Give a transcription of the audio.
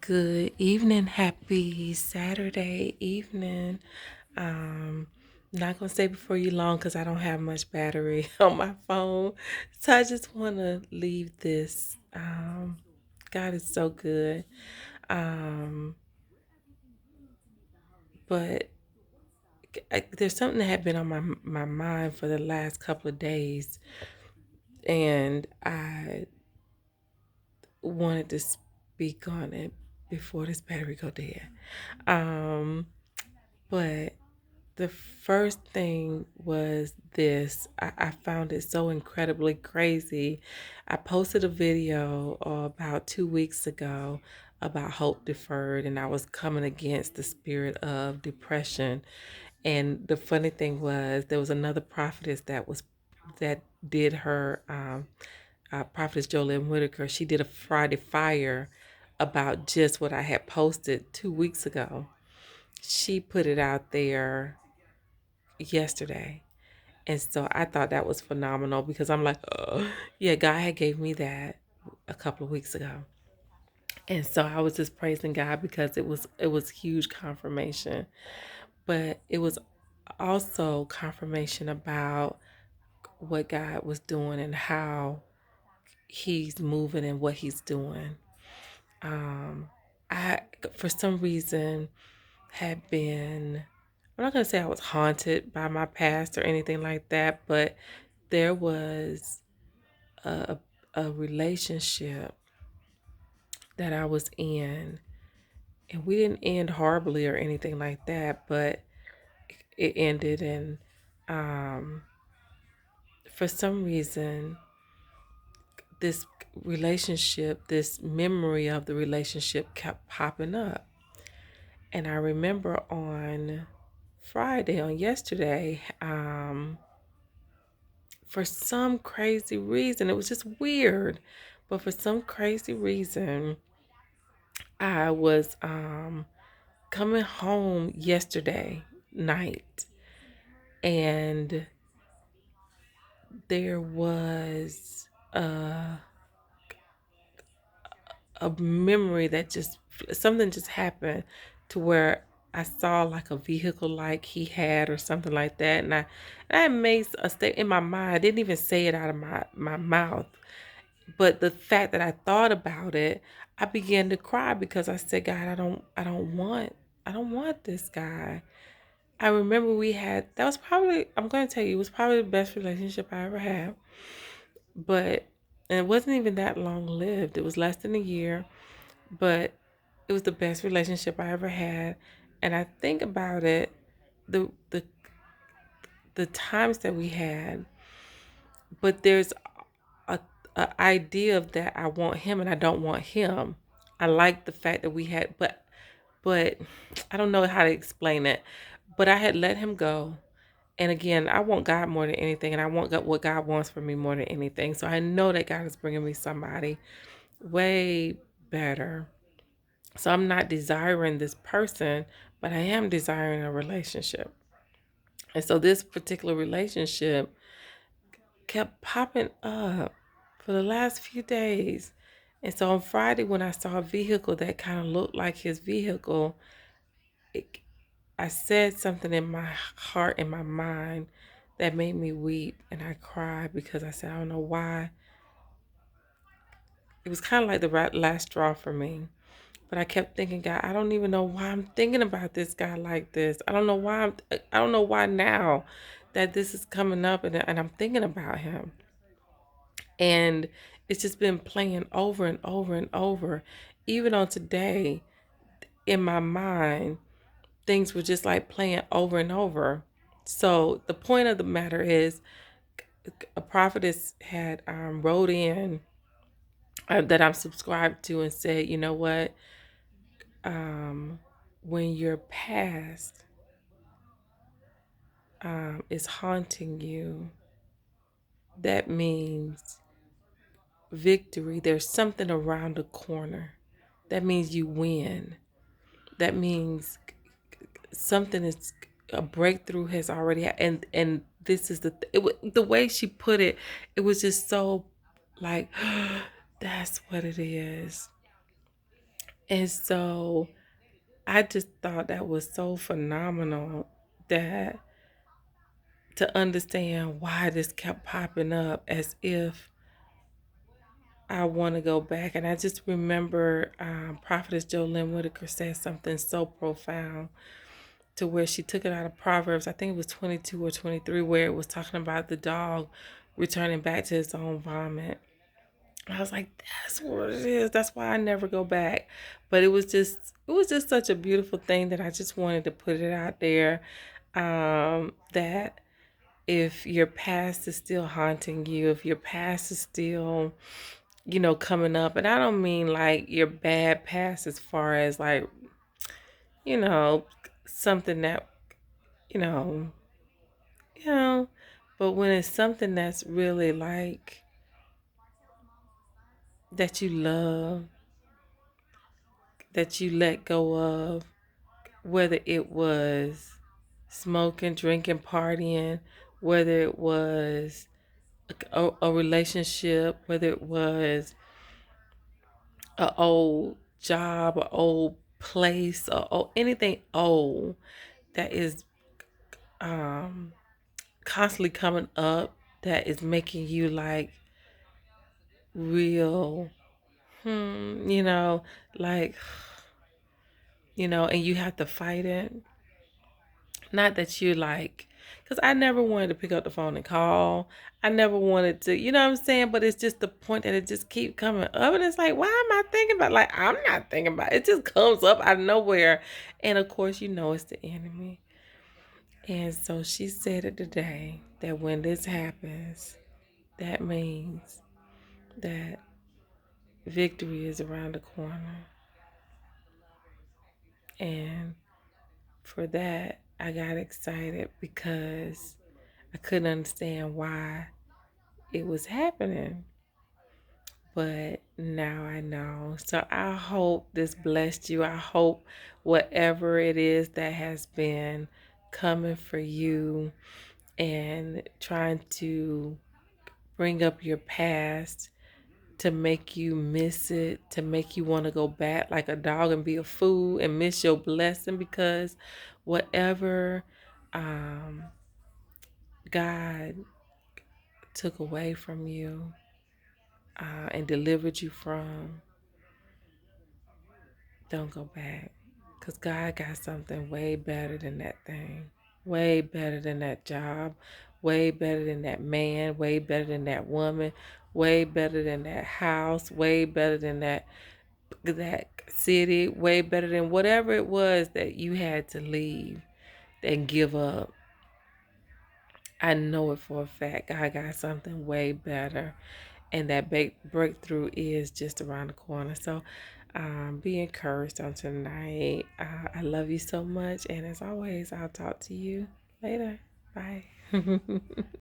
Good evening, happy Saturday evening. Um, not gonna stay before you long because I don't have much battery on my phone. So I just wanna leave this. God is so good. Um, but there's something that had been on my mind for the last couple of days, and I wanted to speak on it before this battery go dead. Um, but the first thing was this. I found it so incredibly crazy. I posted a video about 2 weeks ago about hope deferred, and I was coming against the spirit of depression. And the funny thing was, there was another prophetess that did her prophetess Jolynn Whitaker. She did a Friday Fire about just what I had posted 2 weeks ago. She put it out there yesterday. And so I thought that was phenomenal because I'm like, oh, yeah, God had gave me that a couple of weeks ago. And so I was just praising God because it was huge confirmation. But it was also confirmation about what God was doing and how he's moving and what he's doing. Um I for some reason had been, I'm not going to say I was haunted by my past or anything like that, but there was a, a relationship that I was in, and we didn't end horribly or anything like that, but it ended, and um, for some reason, this this memory of the relationship kept popping up. And I remember on Friday, on yesterday, for some crazy reason, it was just weird, but for some crazy reason, I was coming home yesterday night, and there was a memory that just, something just happened to where I saw like a vehicle like he had or something like that, and I made a statement in my mind. I didn't even say it out of my mouth, but the fact that I thought about it, I began to cry because I said, God, I don't want this guy. I remember we had, that was probably, I'm going to tell you, it was probably the best relationship I ever had. But, and it wasn't even that long lived. It was less than a year, but it was the best relationship I ever had. And I think about it, the the the times that we had, but there's a idea of that I want him and I don't want him. I like the fact that we had, but I don't know how to explain it. But I had let him go. And again, I want God more than anything, and I want what God wants for me more than anything. So I know that God is bringing me somebody way better. So I'm not desiring this person, but I am desiring a relationship. And so this particular relationship kept popping up for the last few days. And so on Friday, when I saw a vehicle that kind of looked like his vehicle, it, I said something in my heart, in my mind, that made me weep, and I cried because I said, I don't know why. It was kind of like the last straw for me. But I kept thinking, God, I don't even know why I'm thinking about this guy like this. I don't know why now that this is coming up, and I'm thinking about him. And it's just been playing over and over and over. Even on today, in my mind, things were just like playing over and over. So the point of the matter is, a prophetess had wrote in that I'm subscribed to and said, you know what? When your past is haunting you, that means victory. There's something around the corner. That means you win. That means something is, a breakthrough has already and this is the way she put it. It was just so like, that's what it is. And so I just thought that was so phenomenal, that to understand why this kept popping up, as if I want to go back. And I just remember Prophetess Jolynn Whitaker said something so profound, to where she took it out of Proverbs. I think it was 22 or 23, where it was talking about the dog returning back to his own vomit. I was like, that's what it is. That's why I never go back. But it was just such a beautiful thing, that I just wanted to put it out there. That if your past is still haunting you, if your past is still, coming up, and I don't mean like your bad past as far as like, you know, something that, you know, you know, but when it's something that's really like that you love, that you let go of, whether it was smoking, drinking, partying, whether it was a relationship, whether it was an old job, an old place, or anything old that is um, constantly coming up, that is making you like real, you know, like, and you have to fight it. Not that you like, because I never wanted to pick up the phone and call. I never wanted to, you know what I'm saying? But it's just the point that it just keep coming up. And it's like, why am I thinking about, like, I'm not thinking about it. It just comes up out of nowhere. And of course, it's the enemy. And so she said it today, that when this happens, that means that victory is around the corner. And for that, I got excited, because I couldn't understand why it was happening. But now I know. So I hope this blessed you. I hope whatever it is that has been coming for you and trying to bring up your past, to make you miss it, to make you want to go back like a dog and be a fool and miss your blessing, because whatever um, God took away from you and delivered you from, don't go back. Because God got something way better than that thing. Way better than that job. Way better than that man. Way better than that woman. Way better than that house. Way better than that city. Way better than whatever it was that you had to leave and give up. I know it for a fact. God got something way better. And that breakthrough is just around the corner. So be encouraged on tonight. I love you so much. And as always, I'll talk to you later. Bye.